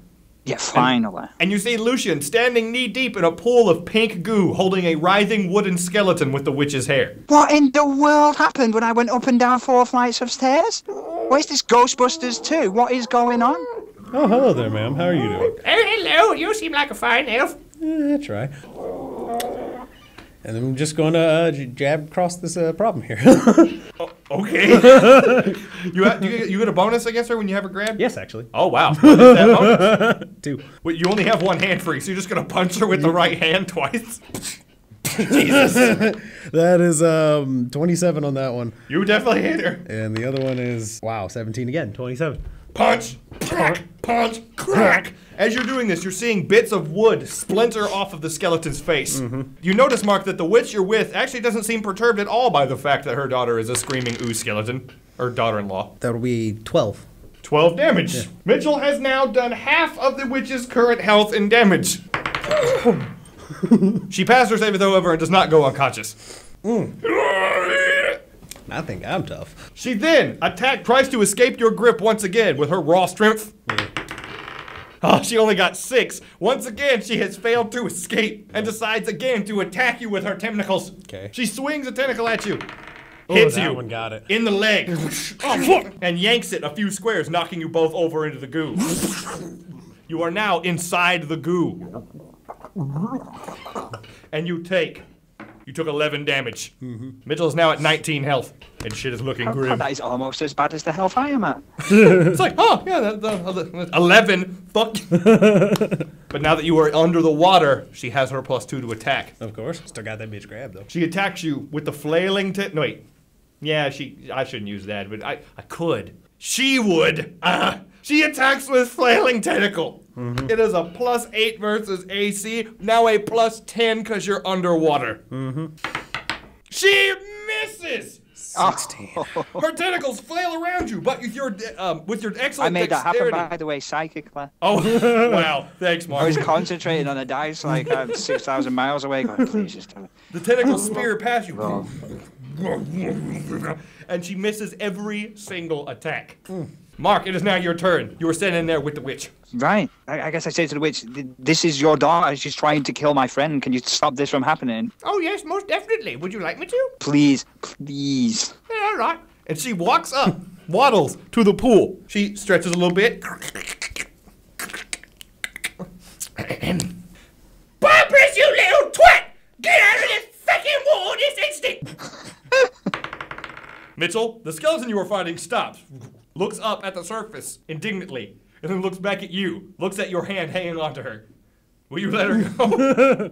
Yeah, finally. And you see Lucian standing knee-deep in a pool of pink goo, holding a writhing wooden skeleton with the witch's hair. What in the world happened when I went up and down 4 flights of stairs? Where's this Ghostbusters 2? What is going on? Oh, hello there, ma'am. How are you doing? Oh, hello. You seem like a fine elf. Try. And I'm just going to jab across this problem here. Okay. You get a bonus against her when you have her grabbed? Yes, actually. Oh, wow. What is that bonus? 2. Wait, you only have one hand free, so you're just going to punch her with the right hand twice? Jesus. That is 27 on that one. You definitely hit her. And the other one is, wow, 17 again, 27. Punch, crack, punch, crack. As you're doing this, you're seeing bits of wood splinter off of the skeleton's face. You notice, Mark, that the witch you're with actually doesn't seem perturbed at all by the fact that her daughter is a screaming ooze skeleton. Or daughter-in-law. That'll be 12. 12 damage. Yeah. Mitchell has now done half of the witch's current health and damage. She passed her saving throw over and does not go unconscious. I think I'm tough. She then tries to escape your grip once again with her raw strength. Yeah. Oh, she only got 6. Once again, she has failed to escape and decides again to attack you with her tentacles. Okay. She swings a tentacle at you. Hits Hits you one got it. in the leg and yanks it a few squares, knocking you both over into the goo. You are now inside the goo. And you took 11 damage. Mitchell is now at 19 health, and shit is looking grim. That is almost as bad as the health I am at. It's like, oh, yeah, 11, fuck. But now that you are under the water, she has her +2 to attack. Of course. Still got that bitch grabbed, though. She attacks you with the flailing no, wait. Yeah, I shouldn't use that, but I could. She would. She attacks with flailing tentacle. It is a +8 versus AC, now a +10 because you're underwater. She misses! 16. Her tentacles flail around you, but with your excellent I made that happen, dexterity- by the way, psychically. Oh, wow. Thanks, I Mark. was concentrating on the dice like I'm 6,000 miles away. Going, please just do it. The tentacles spear past you. And she misses every single attack. Mark, it is now your turn. You were standing there with the witch. Right. I guess I say to the witch, this is your daughter. She's trying to kill my friend. Can you stop this from happening? Oh, yes, most definitely. Would you like me to? Please. Please. Yeah, all right. And she walks up, waddles to the pool. She stretches a little bit. Barbara, you little twat! Get out of this fucking water this instant! Mitchell, the skeleton you were fighting stops, looks up at the surface indignantly, and then looks back at you, looks at your hand hanging onto her. Will you let her go?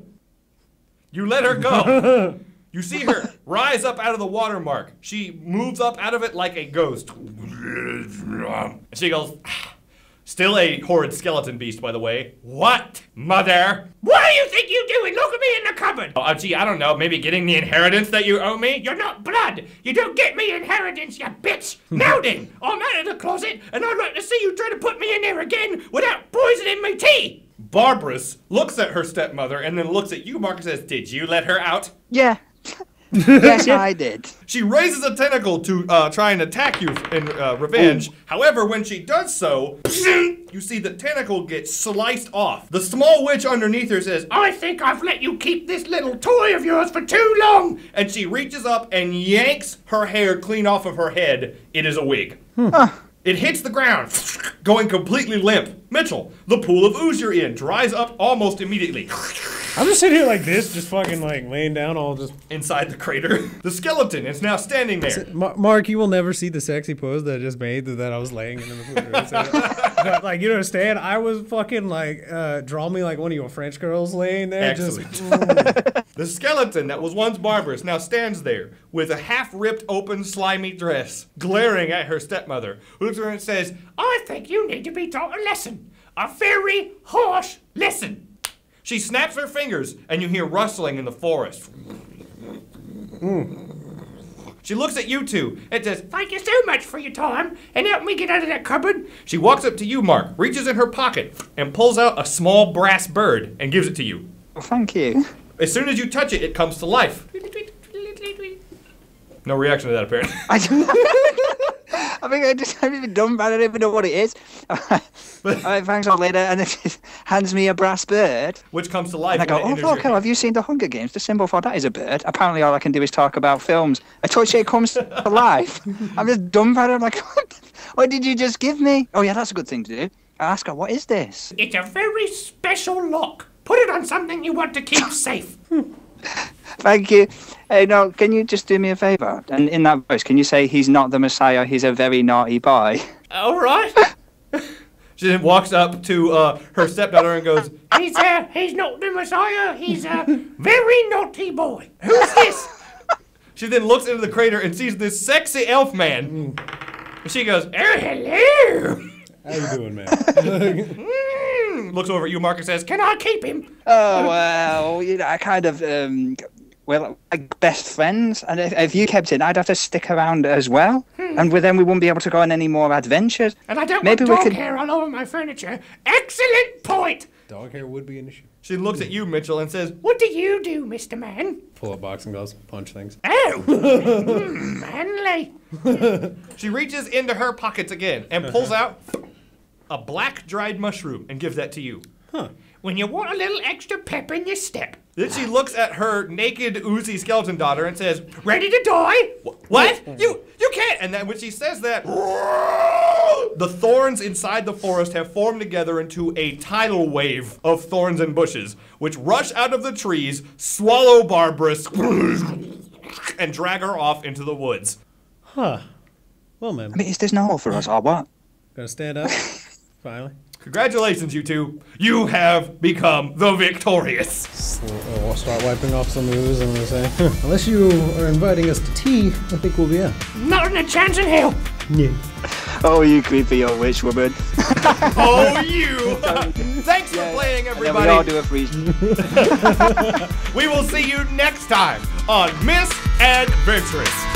You let her go. You see her rise up out of the water, Mark. She moves up out of it like a ghost. And she goes, still a horrid skeleton beast, by the way. What, mother? What do you think you're doing? Look at me in the cupboard! Oh, gee, I don't know. Maybe getting the inheritance that you owe me? You're not blood! You don't get me inheritance, you bitch! Now then, I'm out of the closet, and I'd like to see you try to put me in there again without poisoning my tea! Barbarous looks at her stepmother and then looks at you, Mark, and says, did you let her out? Yeah. Yes, I did. She raises a tentacle to try and attack you in revenge. However, when she does so, you see the tentacle get sliced off. The small witch underneath her says, I think I've let you keep this little toy of yours for too long! and she reaches up and yanks her hair clean off of her head. It is a wig. It hits the ground, going completely limp. Mitchell, the pool of ooze you're in dries up almost immediately. I'm just sitting here like this, just fucking like laying down all just... Inside the crater, the skeleton is now standing there. Mark, you will never see the sexy pose that I just made that I was laying in the Like, you understand? I was fucking like, draw me like one of your French girls laying there. Excellent. Just, The skeleton that was once barbarous now stands there with a half-ripped open slimy dress, glaring at her stepmother, who looks at her and says, I think you need to be taught a lesson. A very harsh lesson. she snaps her fingers and you hear rustling in the forest. She looks at you two and says, Thank you so much for your time and help me get out of that cupboard. she walks up to you, Mark, reaches in her pocket and pulls out a small brass bird and gives it to you. Well, thank you. As soon as you touch it, it comes to life. No reaction to that, apparently. I think I just haven't even done, but I don't even know what it is. All right, thanks, all later. And then she hands me a brass bird. Which comes to life. And I go, when it oh, enters look, your have you seen the Hunger Games? The symbol for that is a bird. Apparently all I can do is talk about films. A touch it comes to life. I'm just dumbfounded. I'm like, what did you just give me? Oh, yeah, that's a good thing to do. I ask her, what is this? It's a very special lock. Put it on something you want to keep safe. Thank you. Hey, no, can you just do me a favour? And in that voice, can you say he's not the Messiah, he's a very naughty boy? All right. She then walks up to her stepdaughter and goes, He's not the Messiah. He's a very naughty boy. Who's this? She then looks into the crater and sees this sexy elf man. And she goes, Oh, hello. How you doing, man? looks over at you, Mark, and says, Can I keep him? Oh, well, you know, I kind of, well, like best friends. And if you kept it, I'd have to stick around as well. And then we wouldn't be able to go on any more adventures. And I don't Maybe want we dog could... hair all over my furniture. Excellent point. Dog hair would be an issue. She looks at you, Mitchell, and says, What do you do, Mr. Man? Pull up boxing gloves, punch things. Oh, manly. She reaches into her pockets again and pulls out a black dried mushroom and gives that to you. When you want a little extra pep in your step. Then she looks at her naked, oozy skeleton daughter and says, Ready to die? What? You can't! And then when she says that, the thorns inside the forest have formed together into a tidal wave of thorns and bushes, which rush out of the trees, swallow Barbarous, and drag her off into the woods. Huh. Well, man. I mean, is this normal for us or what? Gotta stand up. Finally. Congratulations, you two. You have become the victorious. I'll start wiping off some ooze and I'm gonna say, unless you are inviting us to tea, I think we'll be out. Not in a chance in hell. Yeah. Oh, you creepy old witch woman. Oh, you! Thanks for playing, And then everybody. we all do a freeze. We will see you next time on Misadventurous.